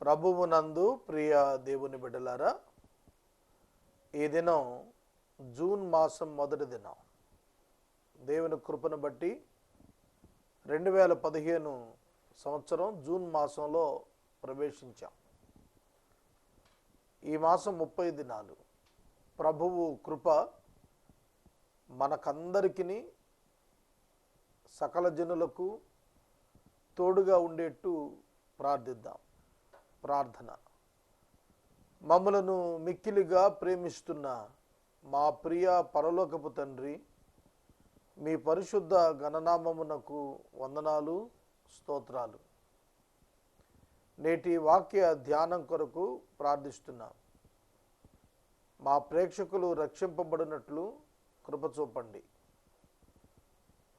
ప్రభువునందు ప్రియ దేవుని బిడ్డలారా, ఈ దినం జూన్ మాసం మొదటి దినం. దేవుని కృపను బట్టి 2015 సంవత్సరం జూన్ మాసంలో ప్రవేశించాం. ఈ మాసం 30 దినాలు. ప్రభువు కృప మనకందరికీ సకల జనులకు తోడుగా ఉండేట్టు ప్రార్థిద్దాం. ప్రార్థన. మమ్మలను మిక్కిలిగా ప్రేమిస్తున్న మా ప్రియ పరలోకపు తండ్రి, మీ పరిశుద్ధ గణనామమునకు వందనాలు, స్తోత్రాలు. నేటి వాక్య ధ్యానం కొరకు ప్రార్థిస్తున్నాం. మా ప్రేక్షకులు రక్షింపబడినట్లు కృప చూపండి.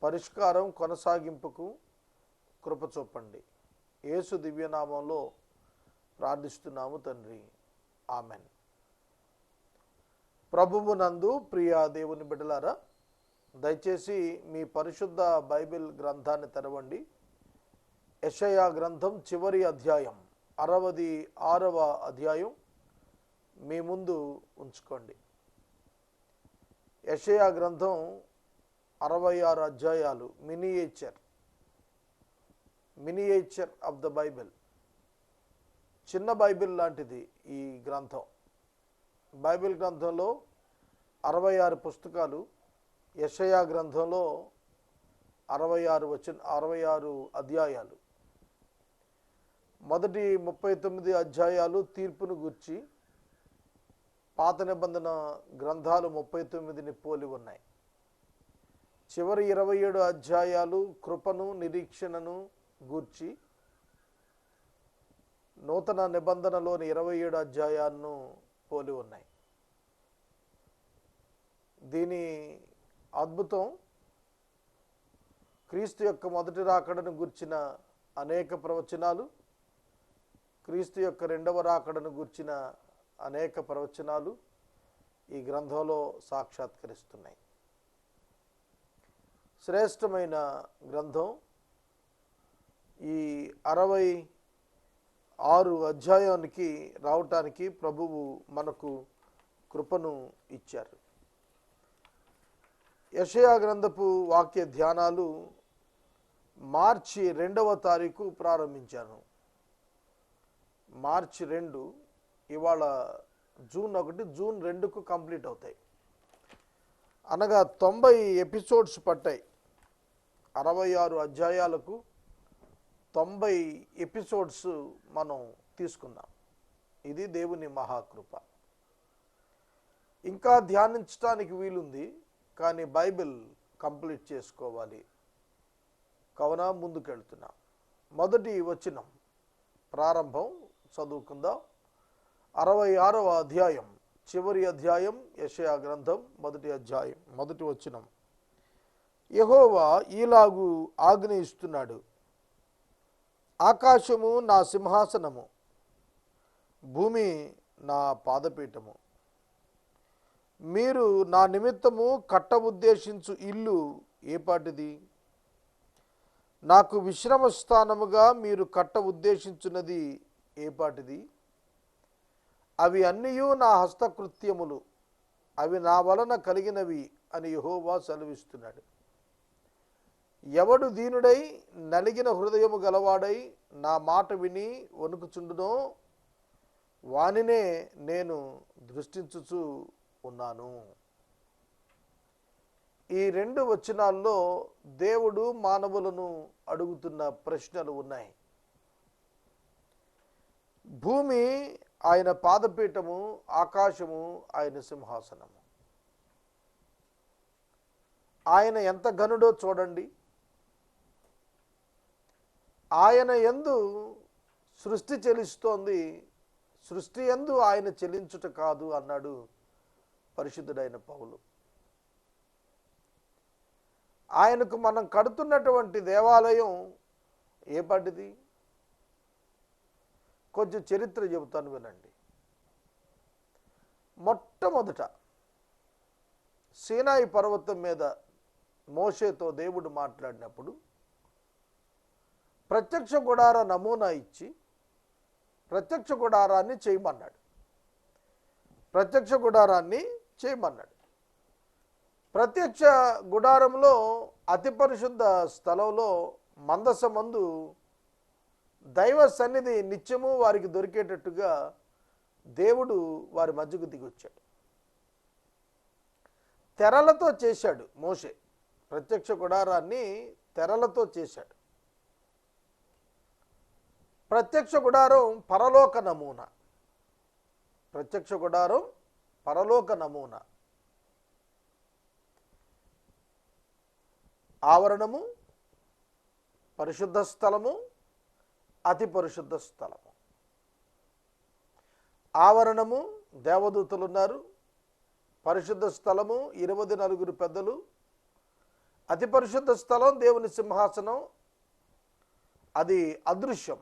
పరిష్కారం కొనసాగింపుకు కృప చూపండి. యేసు దివ్యనామంలో ప్రార్థిస్తున్నాము తండ్రి, ఆమెన్. ప్రభువునందు ప్రియ దేవుని బిడ్డలారా, దయచేసి మీ పరిశుద్ధ బైబిల్ గ్రంథాన్ని తెరవండి. యెషయా గ్రంథం చివరి అధ్యాయం 66వ అధ్యాయం మీ ముందు ఉంచుకోండి. యెషయా గ్రంథం 66 అధ్యాయాలు మినియేచర్ ఆఫ్ ద బైబిల్. చిన్న బైబిల్ లాంటిది ఈ గ్రంథం. బైబిల్ గ్రంథంలో 66 పుస్తకాలు, యెషయా గ్రంథంలో 66 అధ్యాయాలు. మొదటి 39 అధ్యాయాలు తీర్పును గూర్చి, పాత నిబంధన గ్రంథాలు 39ని పోలి ఉన్నాయి. చివరి 27 అధ్యాయాలు కృపను, నిరీక్షణను గూర్చి, నూతన నిబంధనలోని 27 అధ్యాయాలను పోలి ఉన్నాయి. దీని అద్భుతం, క్రీస్తు యొక్క మొదటి రాకడను గూర్చిన అనేక ప్రవచనాలు, క్రీస్తు యొక్క రెండవ రాకడను గూర్చిన అనేక ప్రవచనాలు ఈ గ్రంథంలో సాక్షాత్కరిస్తున్నాయి. శ్రేష్టమైన గ్రంథం. ఈ 66 అధ్యాయానికి రావటానికి ప్రభువు మనకు కృపను ఇచ్చారు. యెషయా గ్రంథపు వాక్య ధ్యానాలు మార్చి 2వ తారీఖు ప్రారంభించాను. మార్చి 2, ఇవాళ జూన్ 1, జూన్ 2కు కంప్లీట్ అవుతాయి. అనగా 90 ఎపిసోడ్స్ పట్టాయి. 66 అధ్యాయాలకు 90 ఎపిసోడ్స్ మనం తీసుకున్నాం. ఇది దేవుని మహాకృప. ఇంకా ధ్యానించడానికి వీలుంది, కానీ బైబిల్ కంప్లీట్ చేసుకోవాలి. కావున ముందుకెళ్తున్నాం. మొదటి వచనం ప్రారంభం చదువుకుందాం. 66వ అధ్యాయం చివరి అధ్యాయం, యెషయా గ్రంథం మొదటి అధ్యాయం మొదటి వచనం. యెహోవా ఈలాగు ఆజ్ఞ ఇస్తున్నాడు: ఆకాశము నా సింహాసనము, భూమి నా పాదపీఠము. మీరు నా నిమిత్తము కట్ట ఉద్దేశించు ఇల్లు ఏపాటిది? నాకు విశ్రమ స్థానముగా మీరు కట్ట ఉద్దేశించున్నది ఏపాటిది? అవి అన్నీయూ నా హస్తకృత్యములు, అవి నా వలన కలిగినవి అని యెహోవా సెలవిస్తున్నాడు. ఎవడు దీనుడై నలిగిన హృదయము గలవాడై నా మాట విని వణుకుచుండునో వానినే నేను దృష్టించుచు ఉన్నాను. ఈ 2 వచనాల్లో దేవుడు మానవులను అడుగుతున్న ప్రశ్నలు ఉన్నాయి. భూమి ఆయన పాదపీఠము, ఆకాశము ఆయన సింహాసనము. ఆయన ఎంత ఘనుడో చూడండి. ఆయన యందు సృష్టి చెలిస్తోంది, సృష్టి యందు ఆయన చెలించుట కాదు అన్నాడు పరిశుద్ధుడైన పౌలు. ఆయనకు మనం కడుతున్నటువంటి దేవాలయం ఏపాటిది? కొంచెం చరిత్ర చెబుతాను, వినండి. మొట్టమొదట సీనాయి పర్వతం మీద మోషేతో దేవుడు మాట్లాడినప్పుడు ప్రత్యక్ష గుడార నమూనా ఇచ్చి ప్రత్యక్ష గుడారాన్ని చేయమన్నాడు. ప్రత్యక్ష గుడారాన్ని చేయమన్నాడు. ప్రత్యక్ష గుడారంలో అతి పరిశుద్ధ స్థలంలో మందసమందు దైవ సన్నిధి నిత్యము వారికి దొరికేటట్టుగా దేవుడు వారి మధ్యకు దిగొచ్చాడు. తెరలతో చేశాడు మోషే. ప్రత్యక్ష గుడారాన్ని తెరలతో చేశాడు. ప్రత్యక్ష గుడారం పరలోక నమూనా. ప్రత్యక్ష గుడారం పరలోక నమూనా. ఆవరణము, పరిశుద్ధ స్థలము, అతి పరిశుద్ధ స్థలము. ఆవరణము దేవదూతలు ఉన్నారు. పరిశుద్ధ స్థలము 24 పెద్దలు. అతి పరిశుద్ధ స్థలం దేవుని సింహాసనం. అది అదృశ్యం,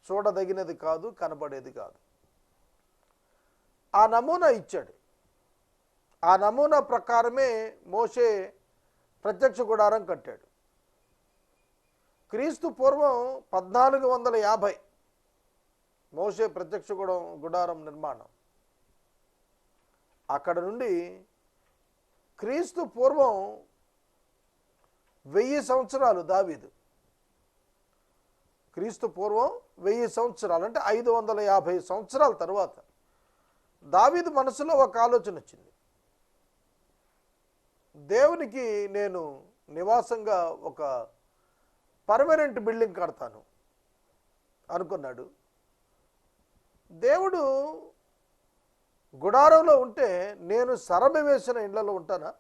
చూడదగినది కాదు, కనబడేది కాదు. ఆ నమూనా ఇచ్చాడు. ఆ నమూనా ప్రకారమే మోషే ప్రత్యక్ష గుడారం కట్టాడు. క్రీస్తు పూర్వం 1450 మోషే ప్రత్యక్ష గుడారం నిర్మాణం. అక్కడ నుండి క్రీస్తు పూర్వం 1000 సంవత్సరాలు దావీదు. క్రీస్తు పూర్వం 1000 సంవత్సరాలు అంటే 550 సంవత్సరాల తర్వాత దావీదు మనసులో ఒక ఆలోచన వచ్చింది. దేవునికి నేను నివాసంగా ఒక పర్మనెంట్ బిల్డింగ్ కడతాను అనుకున్నాడు. దేవుడు గుడారంలో ఉంటే నేను సరబ వేసిన ఇళ్లలో ఉంటానా?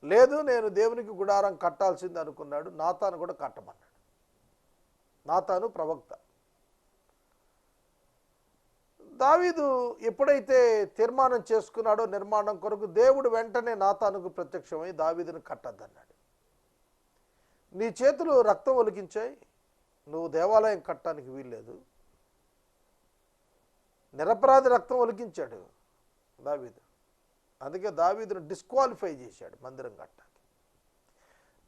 లేదు, నేను దేవునికి గుడారం కట్టాల్సింది అనుకున్నాడు. నాతాను కూడా కట్టమన్నాడు. నాతాను ప్రవక్త. దావీదు ఎప్పుడైతే తీర్మానం చేసుకున్నాడో నిర్మాణం కొరకు, దేవుడు వెంటనే నాతానుకు ప్రత్యక్షమై దావీదును కట్టద్దన్నాడు. నీ చేతులు రక్తం ఒలికించాయి, నువ్వు దేవాలయం కట్టడానికి వీల్లేదు. నిరపరాధి రక్తం ఒలికించాడు దావీదు. అందుకే దావీదును డిస్క్వాలిఫై చేశాడు మందిరం కట్టడానికి.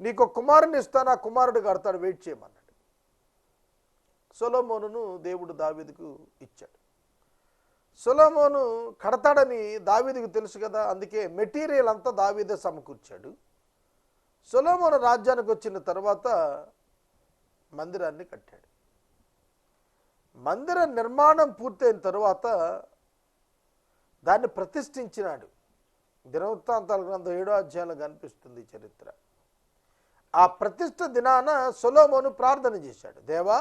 నీకు కుమారుని ఇస్తాను, ఆ కుమారుడు కడతాడు, వెయిట్ చేయమన్నాడు. సొలొమోనును దేవుడు దావీదుకు ఇచ్చాడు. సొలొమోను కడతాడని దావీదుకు తెలుసు కదా, అందుకే మెటీరియల్ అంతా దావీదే సమకూర్చాడు. సొలొమోను రాజ్యానికి వచ్చిన తర్వాత మందిరాన్ని కట్టాడు. మందిర నిర్మాణం పూర్తయిన తర్వాత దాన్ని ప్రతిష్ఠించినాడు. దినవృత్తాంతాల గ్రంథం 7వ అధ్యాయంలో కనిపిస్తుంది చరిత్ర. ఆ ప్రతిష్ఠ దినాన సొలొమోను ప్రార్థన చేశాడు. దేవా,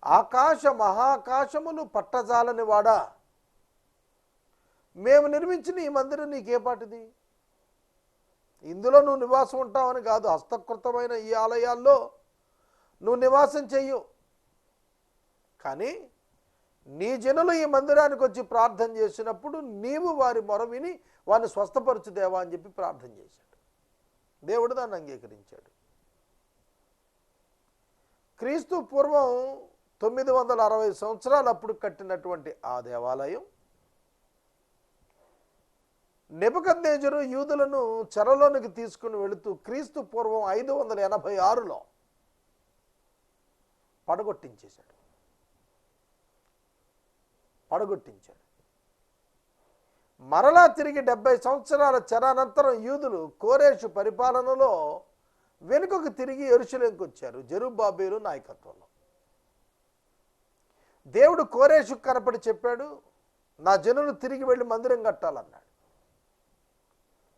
ఆకాశ మహాకాశములు పట్టజాలని వాడా, మేము నిర్మించిన ఈ మందిరం నీకేపాటిది? ఇందులో నువ్వు నివాసం ఉంటావని కాదు, హస్తకృతమైన ఈ ఆలయాల్లో నువ్వు నివాసం చెయ్యు. కానీ నీ జనులు ఈ మందిరానికి వచ్చి ప్రార్థన చేసినప్పుడు నీవు వారి మొర విని వారిని స్వస్థపరచు దేవా అని చెప్పి ప్రార్థన చేశాడు. దేవుడు దాన్ని అంగీకరించాడు. క్రీస్తు పూర్వం 960 సంవత్సరాలు అప్పుడు కట్టినటువంటి ఆ దేవాలయం నెబుకద్నెజరు యూదులను చెరలోనికి తీసుకుని వెళుతూ క్రీస్తు పూర్వం 586లో పడగొట్టించాడు. మరలా తిరిగి 70 సంవత్సరాల చెరానంతరం యూదులు కోరేషు పరిపాలనలో వెనుకకు తిరిగి యెరూషలేముకు వచ్చారు జెరుబ్బాబెలు నాయకత్వంలో. దేవుడు కోరేషుకు కనపడి చెప్పాడు, నా జనులు తిరిగి వెళ్ళి మందిరం కట్టాలన్నాడు.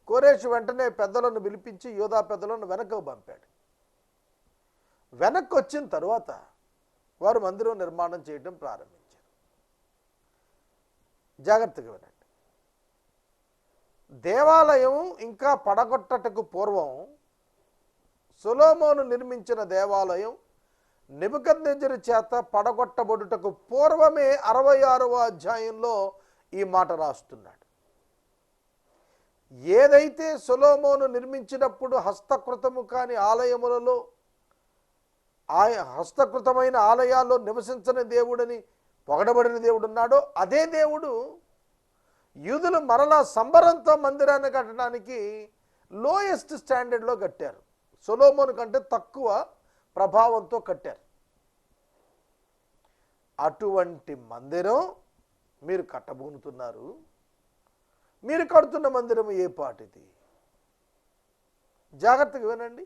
కోరేషు వెంటనే పెద్దలను పిలిపించి యోధా పెద్దలను వెనక్కు పంపాడు. వెనక్కి వచ్చిన తరువాత వారు మందిరం నిర్మాణం చేయడం ప్రారంభించారు. జాగ్రత్తగా వినండి. దేవాలయం ఇంకా పడగొట్టటకు పూర్వం సొలొమోను నిర్మించిన దేవాలయం నెబుకద్నెజరు చేత పడగొట్టబడుటకు పూర్వమే 66వ అధ్యాయంలో ఈ మాట రాస్తున్నాడు. ఏదైతే సొలొమోను నిర్మించినప్పుడు హస్తకృతము కాని ఆలయములలో, హస్తకృతమైన ఆలయాల్లో నివసించని దేవుడని పొగడబడిన దేవుడు ఉన్నాడో అదే దేవుడు యూదులు మరలా సంబరంతో మందిరాన్ని కట్టడానికి లోయెస్ట్ స్టాండర్డ్లో కట్టారు. సొలొమోను కంటే తక్కువ ప్రభావంతో కట్టారు. అటువంటి మందిరం మీరు కట్టబోతున్నారు. మీరు కడుతున్న మందిరం ఏ పాటిది? జాగ్రత్తగా వినండి.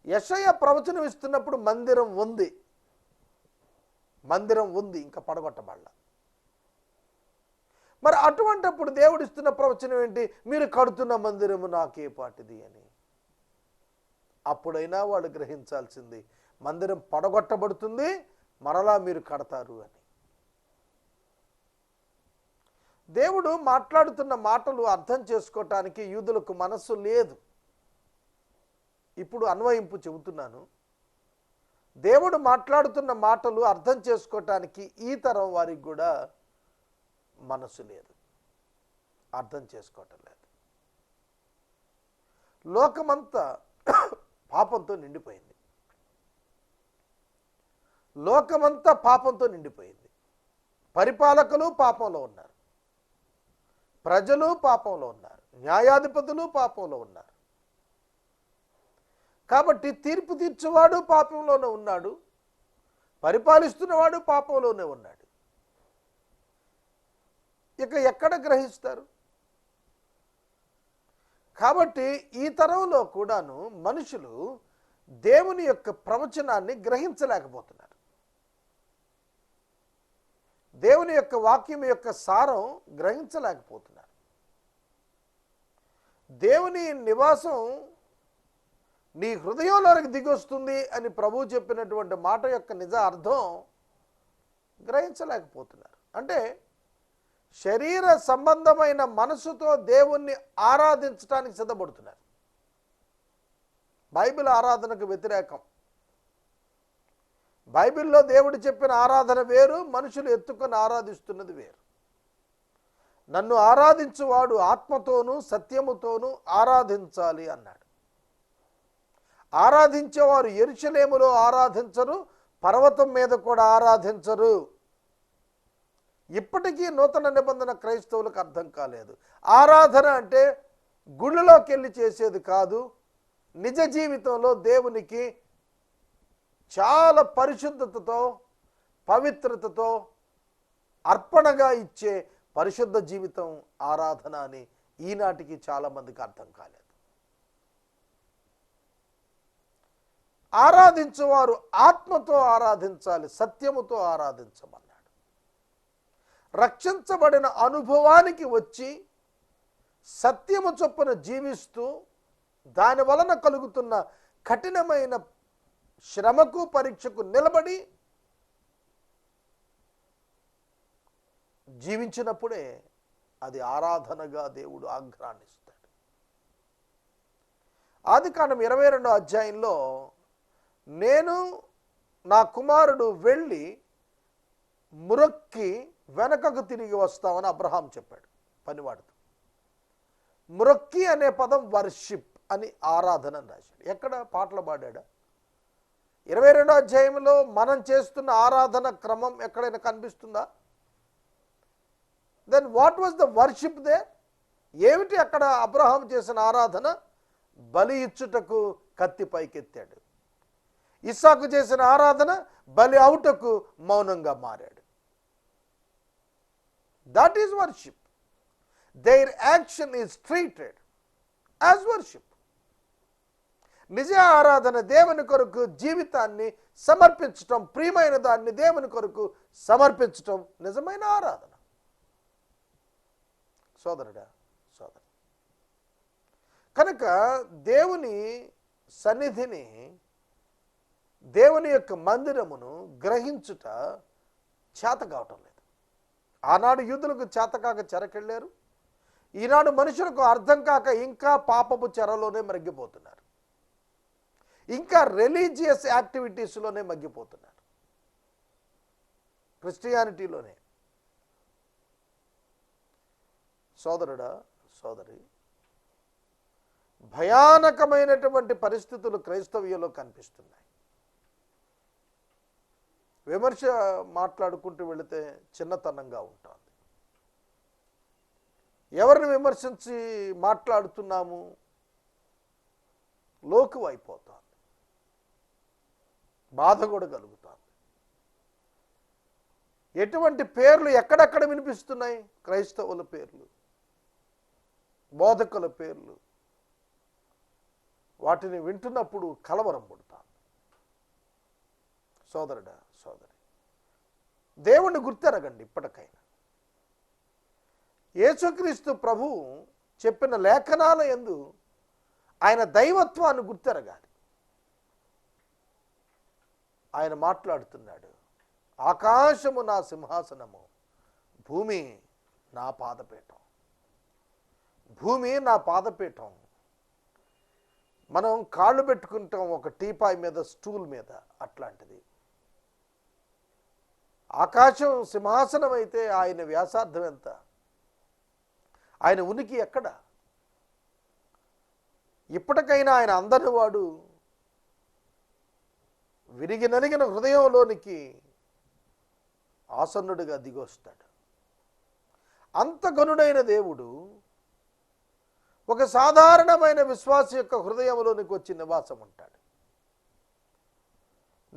యెషయా ప్రవచనం ఇస్తున్నప్పుడు మందిరం ఉంది, ఇంకా పడగొట్టబడాల. మరి అటువంటిప్పుడు దేవుడు ఇస్తున్న ప్రవచనం ఏంటి? మీరు కడుతున్న మందిరము నాకే పాటిది అని. అప్పుడైనా వాళ్ళు గ్రహించాల్సింది, మందిరం పడగొట్టబడుతుంది, మరలా మీరు కడతారు అని. దేవుడు మాట్లాడుతున్న మాటలు అర్థం చేసుకోవటానికి యూదులకు మనస్సు లేదు. ఇప్పుడు అన్వయింపు చెబుతున్నాను. దేవుడు మాట్లాడుతున్న మాటలు అర్థం చేసుకోవటానికి ఈ తరం వారికి కూడా మనసు లేదు, అర్థం చేసుకోవటం లేదు. లోకమంతా పాపంతో నిండిపోయింది. లోకమంతా పాపంతో నిండిపోయింది. పరిపాలకులు పాపంలో ఉన్నారు, ప్రజలు పాపంలో ఉన్నారు, న్యాయాధిపతులు పాపంలో ఉన్నారు. కాబట్టి తీర్పు తీర్చేవాడు పాపంలోనే ఉన్నాడు, పరిపాలిస్తున్నవాడు పాపంలోనే ఉన్నాడు. ఇక ఎక్కడ గ్రహిస్తారు? కాబట్టి ఈ తరంలో కూడాను మనుషులు దేవుని యొక్క ప్రవచనాన్ని గ్రహించలేకపోతున్నారు. దేవుని యొక్క వాక్యం యొక్క సారం గ్రహించలేకపోతున్నారు. దేవుని నివాసం నీ హృదయంలోకి దిగొస్తుంది అని ప్రభువు చెప్పినటువంటి మాట యొక్క నిజ అర్థం గ్రహించలేకపోతున్నారు. అంటే శరీర సంబంధమైన మనసుతో దేవుణ్ణి ఆరాధించడానికి సిద్ధపడుతున్నారు. బైబిల్ ఆరాధనకు వ్యతిరేకం. బైబిల్లో దేవుడు చెప్పిన ఆరాధన వేరు, మనుషులు ఎత్తుకొని ఆరాధిస్తున్నది వేరు. నన్ను ఆరాధించువాడు ఆత్మతోనూ సత్యముతోనూ ఆరాధించాలి అన్నాడు. ఆరాధించేవారు యెరూషలేములో ఆరాధించరు, పర్వతం మీద కూడా ఆరాధించరు. ఇప్పటికీ నూతన నిబంధన క్రైస్తవులకు అర్థం కాలేదు. ఆరాధన అంటే గుళ్ళలోకి వెళ్ళి చేసేది కాదు, నిజ జీవితంలో దేవునికి చాలా పరిశుద్ధతతో పవిత్రతతో అర్పణగా ఇచ్చే పరిశుద్ధ జీవితం ఆరాధన అని ఈనాటికి చాలామందికి అర్థం కాలేదు. ఆరాధించేవారు ఆత్మతో ఆరాధించాలి, సత్యముతో ఆరాధించమన్నాడు. రక్షించబడిన అనుభవానికి వచ్చి సత్యము చొప్పున జీవిస్తూ దాని వలన కలుగుతున్న కఠినమైన శ్రమకు పరీక్షకు నిలబడి జీవించినప్పుడే అది ఆరాధనగా దేవుడు ఆగ్రహాన్నిస్తాడు. ఆదికాండం 22వ అధ్యాయంలో నేను నా కుమారుడు వెళ్ళి మురొక్కి వెనకకు తిరిగి వస్తామని అబ్రహాం చెప్పాడు పనివాడుతో. మురొక్కి అనే పదం వర్షిప్ అని ఆరాధన అని రాశాడు. ఎక్కడ పాటలు పాడాడా? 22వ అధ్యాయంలో మనం చేస్తున్న ఆరాధన క్రమం ఎక్కడైనా కనిపిస్తుందా? Then what was the worship there? ఏమిటి అక్కడ అబ్రహాం చేసిన ఆరాధన? బలి ఇచ్చుటకు కత్తి పైకెత్తాడు. ఇస్సాకు చేసిన ఆరాధన బలి అవుటకు మౌనంగా మారాడు. That is worship. Their action is treated as worship. నిజ ఆరాధన దేవుని కొరకు జీవితాన్ని సమర్పించటం, ప్రియమైన దాన్ని దేవుని కొరకు సమర్పించటం నిజమైన ఆరాధన. సోదరుడా, సోదరు, కనుక దేవుని సన్నిధిని, దేవుని యొక్క మందిరమును గ్రహించుట చేత కావటం లేదు. ఆనాడు యూదులకు చేతకాక చెరకెళ్ళారు, ఈనాడు మనుషులకు అర్థం కాక ఇంకా పాపపు చెరలోనే మగ్గిపోతున్నారు, ఇంకా రిలీజియస్ యాక్టివిటీస్లోనే మగ్గిపోతున్నారు, క్రిస్టియానిటీలోనే. సోదరుడా, సోదరి, భయానకమైనటువంటి పరిస్థితులు క్రైస్తవ్యంలో కనిపిస్తున్నాయి. విమర్శ మాట్లాడుకుంటూ వెళితే చిన్నతనంగా ఉంటుంది. ఎవరిని విమర్శించి మాట్లాడుతున్నాము? లోకువైపోతుంది, బాధ కూడా కలుగుతుంది. ఎటువంటి పేర్లు ఎక్కడెక్కడ వినిపిస్తున్నాయి? క్రైస్తవుల పేర్లు, బోధకుల పేర్లు. వాటిని వింటున్నప్పుడు కలవరం పుడతాను. సోదరుడా, సోదరి, దేవుణ్ణి గుర్తెరగండి. ఇప్పటికైనా యేసుక్రీస్తు ప్రభు చెప్పిన లేఖనాల యందు ఆయన దైవత్వాన్ని గుర్తెరగాలి. ఆయన మాట్లాడుతున్నాడు, ఆకాశము నా సింహాసనము, భూమి నా పాదపీఠం. భూమి నా పాదపీఠం. మనం కాళ్ళు పెట్టుకుంటాం ఒక టీపాయ్ మీద, స్టూల్ మీద, అట్లాంటిది. ఆకాశం సింహాసనం అయితే ఆయన వ్యాసార్థం ఎంత? ఆయన ఉనికి ఎక్కడ? ఇప్పటికైనా ఆయన అందరి వాడు. విరిగి నలిగిన హృదయంలోనికి ఆసన్నుడిగా దిగొస్తాడు. అంత గనుడైన దేవుడు ఒక సాధారణమైన విశ్వాసి యొక్క హృదయంలోనికి వచ్చి నివాసం ఉంటాడు.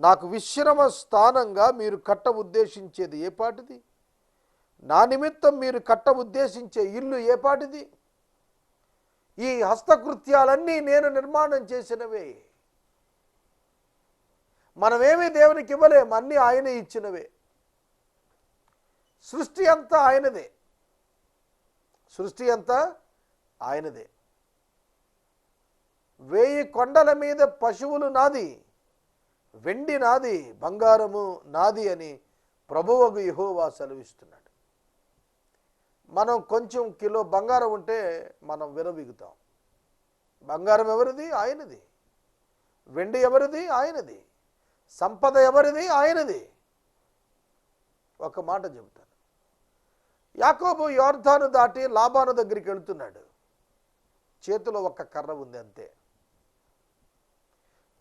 నాకు విశ్రమ స్థానంగా మీరు కట్ట ఉద్దేశించేది ఏ పాటిది? నా నిమిత్తం మీరు కట్ట ఉద్దేశించే ఇల్లు ఏ పాటిది? ఈ హస్తకృత్యాలన్నీ నేను నిర్మాణం చేసినవే. మనమేమీ దేవునికి ఇవ్వలేము, అన్నీ ఆయనే ఇచ్చినవే. సృష్టి అంతా ఆయనదే. సృష్టి అంతా ఆయనదే. 1000 కొండల మీద పశువులు నాది, వెండి నాది, బంగారము నాది అని ప్రభువగు యెహోవా సెలవిస్తున్నాడు. మనం కొంచెం కిలో బంగారం ఉంటే మనం విరవిగుతాం. బంగారం ఎవరిది? ఆయనది. వెండి ఎవరిది? ఆయనది. సంపద ఎవరిది? ఆయనది. ఒక మాట చెబుతాను. యాకోబు యోర్దాను దాటి లాబాను దగ్గరికి వెళ్తున్నాడు. చేతిలో ఒక కర్ర ఉంది, అంతే.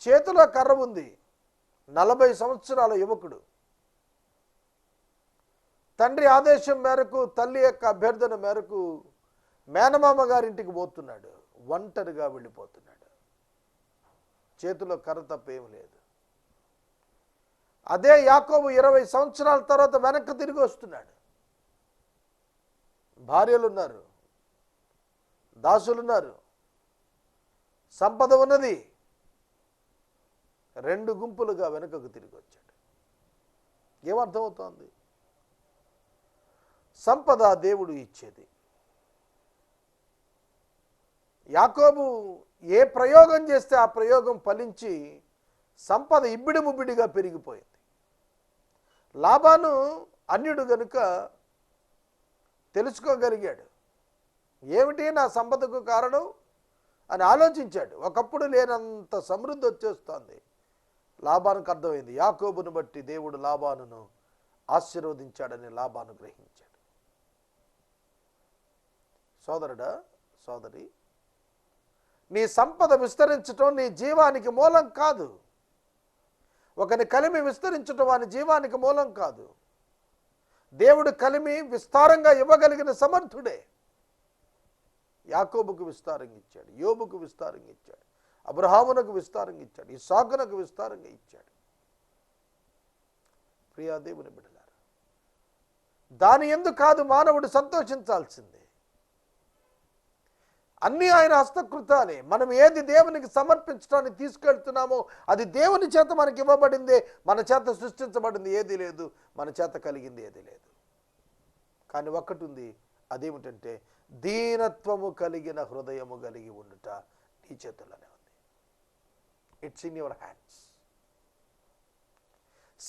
చేతిలో కర్ర ఉంది. 40 సంవత్సరాల యువకుడు. తండ్రి ఆదేశం మేరకు, తల్లి యొక్క అభ్యర్థన మేరకు మేనమామ గారింటికి పోతున్నాడు. ఒంటరిగా వెళ్ళిపోతున్నాడు. చేతిలో కర్ర తప్పేం లేదు. అదే యాకోబు 20 సంవత్సరాల తర్వాత వెనక్కి తిరిగి వస్తున్నాడు. భార్యలున్నారు, దాసులున్నారు, సంపద ఉన్నది. 2 గుంపులుగా వెనుకకు తిరిగి వచ్చాడు. ఏమర్థమవుతోంది? సంపద దేవుడు ఇచ్చేది. యాకోబు ఏ ప్రయోగం చేస్తే ఆ ప్రయోగం ఫలించి సంపద ఇబ్బిడి ముబ్బిడిగా పెరిగిపోయింది. లాబాను అన్యుడు గనుక తెలుసుకోగలిగాడు. ఏమిటి నా సంపదకు కారణం అని ఆలోచించాడు. ఒకప్పుడు లేనంత సమృద్ధి వచ్చేస్తోంది. లాబానుకు అర్థమైంది, యాకోబును బట్టి దేవుడు లాబానును ఆశీర్వదించాడని లాబాను గ్రహించాడు. సోదరుడా, సోదరి, నీ సంపద విస్తరించటం నీ జీవానికి మూలం కాదు. ఒకని కలిమి విస్తరించటం వాని జీవానికి మూలం కాదు. దేవుడు కలిమి విస్తారంగా ఇవ్వగలిగిన సమర్థుడే. యాకోబుకు విస్తారంగా ఇచ్చాడు, యోబుకు విస్తారంగా ఇచ్చాడు, అబ్రహామునకు విస్తారంగా ఇచ్చాడు, ఇస్సాకునకు విస్తారంగా ఇచ్చాడు. ప్రియా దేవుని బిడ్డలారా, దాని యందు కాదు మానవుడు సంతోషించాల్సిందే. అన్నీ ఆయన హస్తకృతాలే. మనం ఏది దేవునికి సమర్పించడానికి తీసుకెళ్తున్నామో అది దేవుని చేత మనకి ఇవ్వబడిందే. మన చేత సృష్టించబడింది ఏది లేదు, మన చేత కలిగింది ఏది లేదు. కానీ ఒక్కటి ఉంది, అదేమిటంటే దీనత్వము కలిగిన హృదయము కలిగి ఉండుట నీ చేతుల్లోనే ఉంది. It's in your hands.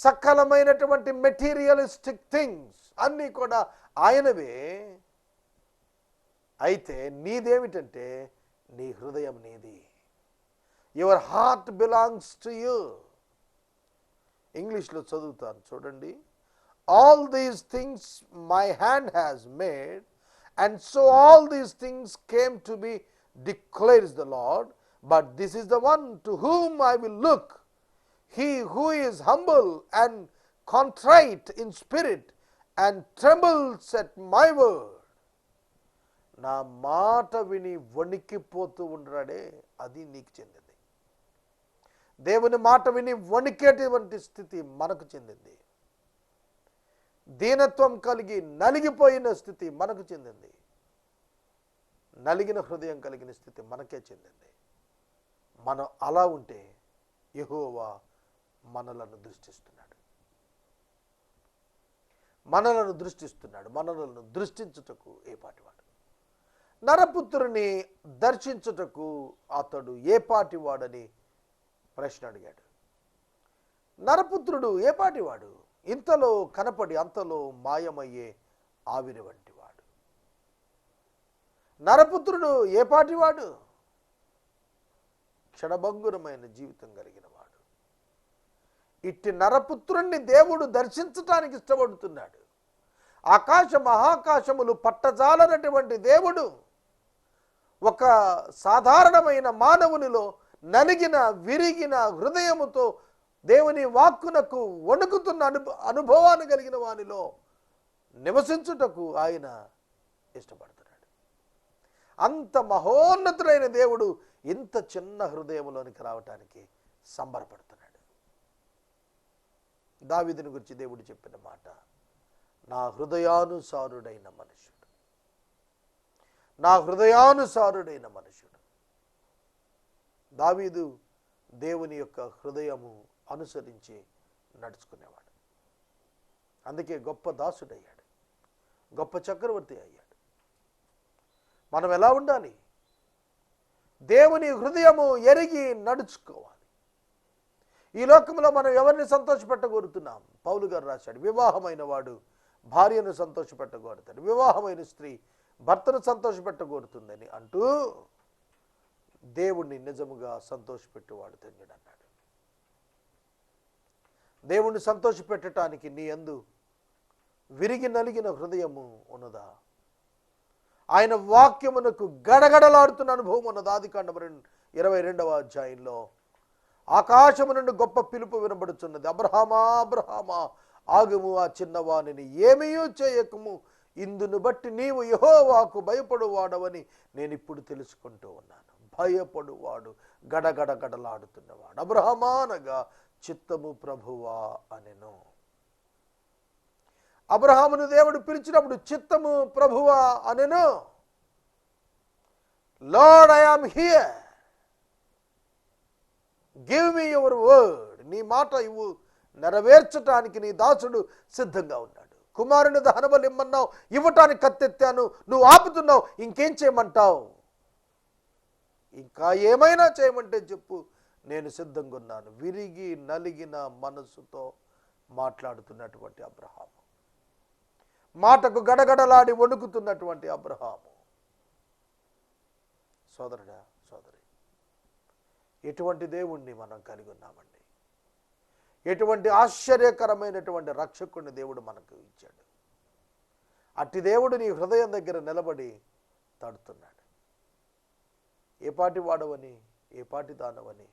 సకలమైనటువంటి మెటీరియలిస్టిక్ థింగ్స్ అన్నీ కూడా ఆయనవే. అయితే నీదేమిటంటే నీ హృదయం నీది. Your heart belongs to you. ఇంగ్లీష్లో చదువుతాను చూడండి. All these things my hand has made, and so all these things came to be, declares the lord. But this is the one to whom I will look, he who is humble and contrite in spirit and trembles at my word. నా మాట విని వణికిపోతూ ఉండరాడే, అది నీకు చెందింది. దేవుని మాట విని వణికేటువంటి స్థితి మనకు చెందింది. దీనత్వం కలిగి నలిగిపోయిన స్థితి మనకు చెందింది. నలిగిన హృదయం కలిగిన స్థితి మనకే చెందింది. మనం అలా ఉంటే యెహోవా మనలను దృష్టిస్తున్నాడు. మనలను దృష్టించుటకు ఏపాటివాడు? నరపుత్రుని దర్శించుటకు అతడు ఏపాటివాడని ప్రశ్న అడిగాడు. నరపుత్రుడు ఏపాటివాడు? ఇంతలో కనపడి అంతలో మాయమయ్యే ఆవిరి వంటివాడు. నరపుత్రుడు ఏపాటివాడు? క్షణభంగురమైన జీవితం కలిగిన వాడు. ఇట్టి నరపుత్రుణ్ణి దేవుడు దర్శించటానికి ఇష్టపడుతున్నాడు. ఆకాశ మహాకాశములు పట్టజాలనటువంటి దేవుడు ఒక సాధారణమైన మానవునిలో నలిగిన విరిగిన హృదయముతో దేవుని వాక్కునకు వణుకుతున్న అనుభవాన్ని కలిగిన వానిలో నివసించుటకు ఆయన ఇష్టపడుతున్నాడు. అంత మహోన్నతుడైన దేవుడు ఇంత చిన్న హృదయంలోనికి రావటానికి సంబరపడుతున్నాడు. దావీదుని గురించి దేవుడు చెప్పిన మాట, నా హృదయానుసారుడైన మనుషుడు, నా హృదయానుసారుడైన మనుషుడు. దావీదు దేవుని యొక్క హృదయము అనుసరించి నడుచుకునేవాడు. అందుకే గొప్ప దాసుడయ్యాడు, గొప్ప చక్రవర్తి అయ్యాడు. మనం ఎలా ఉండాలి? దేవుని హృదయము ఎరిగి నడుచుకోవాలి. ఈ లోకంలో మనం ఎవరిని సంతోషపెట్టగోరుతున్నాం? పౌలు గారు రాశాడు, వివాహమైన వాడు భార్యను సంతోషపెట్టగోరుతాడు, వివాహమైన స్త్రీ భర్తను సంతోషపెట్టగోరుతుందని అంటూ దేవుణ్ణి నిజముగా సంతోషపెట్టేవాడు ధన్యుడు అన్నాడు. దేవుణ్ణి సంతోషపెట్టడానికి నీ యందు విరిగి నలిగిన హృదయము ఉన్నదా? ఆయన వాక్యమునకు గడగడలాడుతున్న అనుభవం ఉన్నది. ఆదికాండం 22వ అధ్యాయంలో ఆకాశము నుండి గొప్ప పిలుపు వినబడుచున్నది, అబ్రహామా అబ్రహామా ఆగుము, ఆ చిన్నవాణిని ఏమీయూ చేయకము, ఇందును బట్టి నీవు యెహోవాకు భయపడువాడవని నేను ఇప్పుడు తెలుసుకుంటూ ఉన్నాను. భయపడువాడు, గడగడ గడలాడుతున్నవాడు. అబ్రహామా అనగా చిత్తము ప్రభువా అనెను. అబ్రహామును దేవుడు పిలిచినప్పుడు చిత్తము ప్రభువా అనెను. Lord, I am here, give me your word. నీ మాట ఇవ్వు, నెరవేర్చటానికి నీ దాసుడు సిద్ధంగా ఉన్నాడు. కుమారుని దహనబలి ఇమ్మన్నావు, ఇవ్వటానికి కత్తెత్తాను, నువ్వు ఆపుతున్నావు, ఇంకేం చేయమంటావు? ఇంకా ఏమైనా చేయమంటే చెప్పు, నేను సిద్ధంగా ఉన్నాను. విరిగి నలిగిన మనసుతో మాట్లాడుతున్నటువంటి అబ్రహాము, మాటకు గడగడలాడి వణుకుతున్నటువంటి అబ్రహాము. సోదరుడా, సోదరి, ఎటువంటి దేవుణ్ణి మనం కలిగి ఉన్నామండి? ఎటువంటి ఆశ్చర్యకరమైనటువంటి రక్షకుడిని దేవుడు మనకు ఇచ్చాడు. అట్టి దేవుడు నీ హృదయం దగ్గర నిలబడి తడుతున్నాడు. ఏపాటి వాడవని, ఏపాటి దానవని,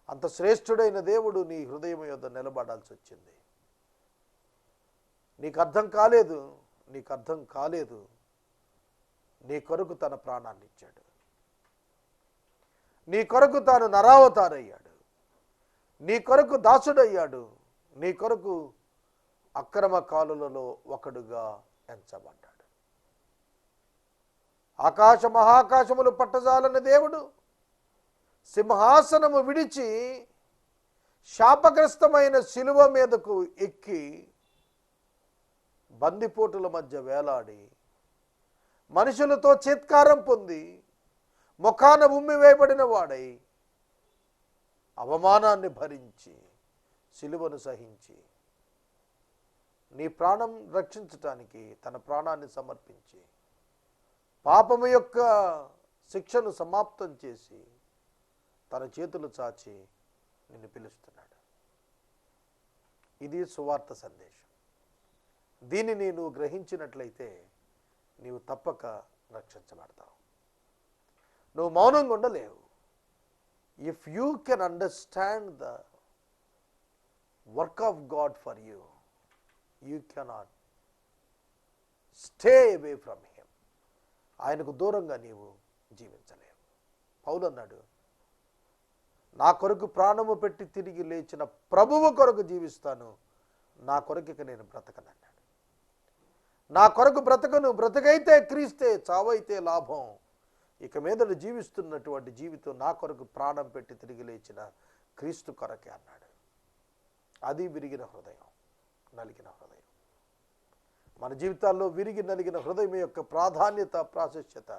అంత శ్రేష్ఠుడైన దేవుడు నీ హృదయం యొద్ద నిలబడాల్సి వచ్చింది. నీకు అర్థం కాలేదు. నీ కొరకు తన ప్రాణాన్ని ఇచ్చాడు. నీ కొరకు తాను నరావతారయ్యాడు. నీ కొరకు దాసుడయ్యాడు. నీ కొరకు అక్రమ కాలులలో ఒకడుగా ఎంచబడ్డాడు. ఆకాశ మహాకాశములు పట్టజాలని దేవుడు సింహాసనము విడిచి శాపగ్రస్తమైన శిలువ మీదకు ఎక్కి బందిపోటుల మధ్య వేలాడి మనుషులతో చిత్కారం పొంది ముఖాన ఉమ్మి వేయబడిన వాడై అవమానాన్ని భరించి శిలువను సహించి నీ ప్రాణం రక్షించటానికి తన ప్రాణాన్ని సమర్పించి పాపము యొక్క శిక్షను సమాప్తం చేసి తన చేతులు చాచి నిన్ను పిలుస్తున్నాడు. ఇది సువార్త సందేశం. దీనిని నువ్వు గ్రహించినట్లయితే నీవు తప్పక రక్షించబడతావు. నువ్వు మౌనంగా ఉండలేవు. If you can understand the work of God for you, you cannot stay away from him. ఆయనకు దూరంగా నీవు జీవించలేవు. పౌలు అన్నాడు, నా కొరకు ప్రాణము పెట్టి తిరిగి లేచిన ప్రభువు కొరకు జీవిస్తాను, నా కొరకు ఇక నేను బ్రతకనన్నాడు. నా కొరకు బ్రతకను, బ్రతకైతే క్రీస్తే, చావైతే లాభం. ఇక మీదట జీవిస్తున్నటువంటి జీవితం నా కొరకు ప్రాణం పెట్టి తిరిగి లేచిన క్రీస్తు కొరకే అన్నాడు. అది విరిగిన హృదయం, నలిగిన హృదయం. మన జీవితాల్లో విరిగి నలిగిన హృదయం యొక్క ప్రాధాన్యత, ప్రాశస్త్యత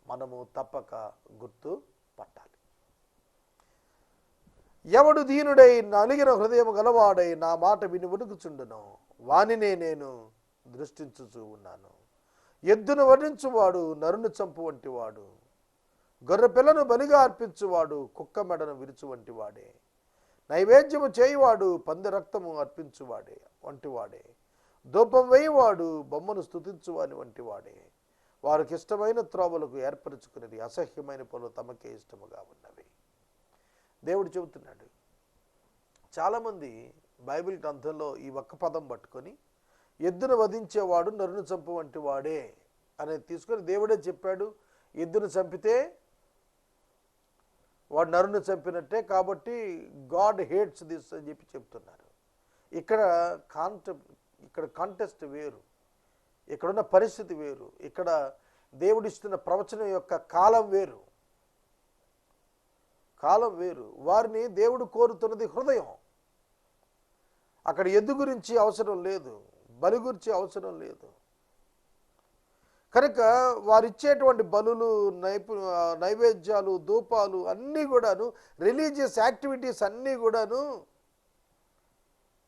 మనము తప్పక గుర్తు పట్టాలి. ఎవడు దీనుడై నలిగిన హృదయం గలవాడై నా మాట విని వణుకుచుండును, వానినే నేను దృష్టించుచూ ఉన్నాను. ఎద్దును వర్ణించువాడు నరును చంపు వంటివాడు, గొర్రె పిల్లను బలిగా అర్పించువాడు కుక్క మెడను విరుచు వంటివాడే, నైవేద్యము చేయువాడు పంది రక్తము అర్పించువాడే వంటివాడే, ధూపం వేయువాడు బొమ్మను స్తుతించువాని వంటివాడే. వారికి ఇష్టమైన త్రోవలకు ఏర్పరచుకునేది అసహ్యమైన పనులు తమకే ఇష్టముగా ఉన్నవి. దేవుడు చెబుతున్నాడు. చాలామంది బైబిల్ గ్రంథంలో ఈ ఒక్క పదం పట్టుకొని ఎద్దును వధించేవాడు నరును చంపు వంటి వాడే అనేది తీసుకొని దేవుడే చెప్పాడు, ఎద్దును చంపితే వాడు నరును చంపినట్టే, కాబట్టి గాడ్ హేట్స్ దిస్ అని చెప్పి చెప్తున్నారు. ఇక్కడ కాంటెస్ట్ వేరు, ఇక్కడున్న పరిస్థితి వేరు, ఇక్కడ దేవుడిస్తున్న ప్రవచనం యొక్క కాలం వేరు. వారిని దేవుడు కోరుతున్నది హృదయం. అక్కడ ఎద్దు గురించి అవసరం లేదు, బలి గురించి అవసరం లేదు. కనుక వారిచ్చేటువంటి బలులు, నైవేద్యాలు, ధూపాలు అన్నీ కూడాను, రిలీజియస్ యాక్టివిటీస్ అన్నీ కూడాను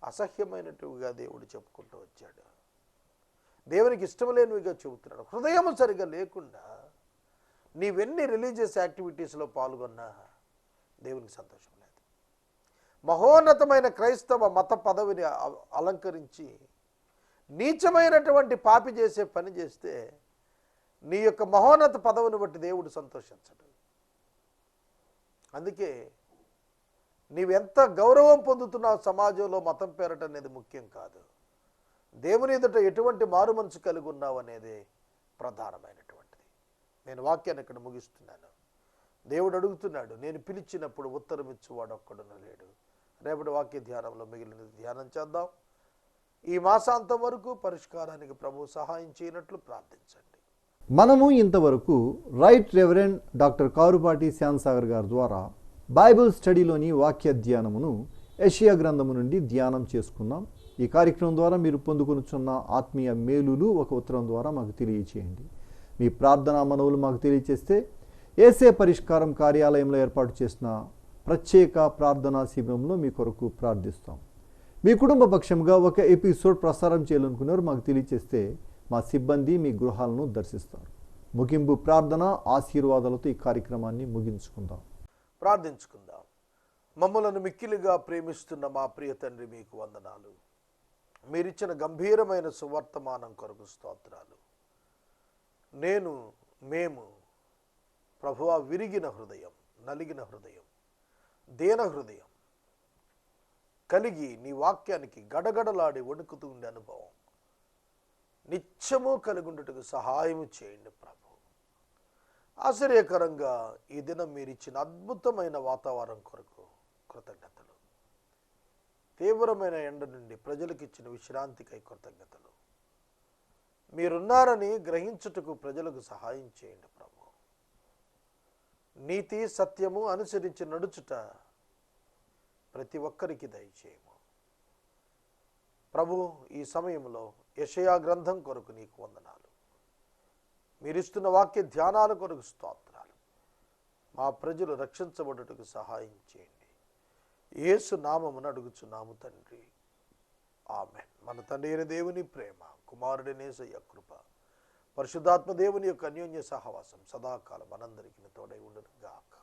అసహ్యమైనట్టుగా దేవుడు చెప్పుకుంటూ వచ్చాడు. దేవునికి ఇష్టం లేనివిగా చెబుతున్నాడు. హృదయం సరిగా లేకుండా నీవెన్ని రిలీజియస్ యాక్టివిటీస్లో పాల్గొన్నా దేవునికి సంతోషం లేదు. మహోన్నతమైన క్రైస్తవ మత పదవిని అలంకరించి నీచమైనటువంటి పాపి చేసే పని చేస్తే నీ యొక్క మహోన్నత పదవిని బట్టి దేవుడు సంతోషించడు. అందుకే నీవెంత గౌరవం పొందుతున్నావు సమాజంలో మతం పేరట అనేది ముఖ్యం కాదు. దేవుని ఎదుట ఎటువంటి మారు మనసు కలిగి ఉన్నావు అనేది ప్రధానమైనటువంటిది. నేను వాక్యాన్ని ఇక్కడ ముగిస్తున్నాను. దేవుడు అడుగుతున్నాడు, నేను పిలిచినప్పుడు ఉత్తరం ఇచ్చేవాడు ఒక్కడును లేడు. రేపటి వాక్య ధ్యానంలో మిగిలినది ధ్యానం చేద్దాం. ఈ మాసాంతం వరకు పరిష్కారానికి ప్రభు సహాయం చేయనట్లు ప్రార్థించండి. మనము ఇంతవరకు రైట్ రెవరెండ్ డాక్టర్ కారుపాటి శ్యామ్సాగర్ గారి ద్వారా బైబిల్ స్టడీలోని వాక్య ధ్యానమును యెషయా గ్రంథము నుండి ధ్యానం చేసుకున్నాం. ఈ కార్యక్రమం ద్వారా మీరు పొందుకొనుచున్న ఆత్మీయ మేలులు ఒక ఉత్తరం ద్వారా మాకు తెలియచేయండి. మీ ప్రార్థనా మనవులు మాకు తెలియచేస్తే ఏసే పరిష్కారం కార్యాలయంలో ఏర్పాటు చేసిన ప్రత్యేక ప్రార్థనా శిబిరంలో మీ కొరకు ప్రార్థిస్తాం. మీ కుటుంబ పక్షంగా ఒక ఎపిసోడ్ ప్రసారం చేయాలనుకున్నారు మాకు తెలియచేస్తే మా సిబ్బంది మీ గృహాలను దర్శిస్తారు. ముగింపు ప్రార్థన ఆశీర్వాదాలతో ఈ కార్యక్రమాన్ని ముగించుకుందాం. ప్రార్థించుకుందాం. మమ్మలను మిక్కిలిగా ప్రేమిస్తున్న మా ప్రియ తండ్రి, మీకు వందనాలు. మీరిచ్చిన గంభీరమైన సువర్తమానం కొరకు స్తోత్రాలు. మేము ప్రభువా విరిగిన హృదయం, నలిగిన హృదయం, దీన హృదయం కలిగి నీ వాక్యానికి గడగడలాడి వణుకుతూ ఉండే అనుభవం నిత్యము కలిగి ఉండటకు సహాయము చేయండి ప్రభు. ఆశ్చర్యకరంగా ఈ దినం మీరు ఇచ్చిన అద్భుతమైన వాతావరణం కొరకు కృతజ్ఞతలు. తీవ్రమైన ఎండ నుండి ప్రజలకు ఇచ్చిన విశ్రాంతికై కృతజ్ఞతలు. మీరున్నారని గ్రహించుటకు ప్రజలకు సహాయం చేయండి ప్రభు. నీతి సత్యము అనుసరించి నడుచుట ప్రతి ఒక్కరికి దయచేయము ప్రభు. ఈ సమయంలో యెషయా గ్రంథం కొరకు నీకు వందనాలు. మీరిస్తున్న వాక్య ధ్యానాల కొరకు స్తోత్రాలు. మా ప్రజలు రక్షించబడుటకు సహాయం చేయండి. యేసు నామమున అడుగుచున్నాము తండ్రి, ఆమేన్. మన తండ్రి అయిన దేవుని ప్రేమ, కుమారుడైన యేసయ్య కృప, పరిశుద్ధాత్మ దేవుని యొక్క అన్యోన్య సహవాసం సదాకాలం మనందరికీ తోడై ఉండును గాక.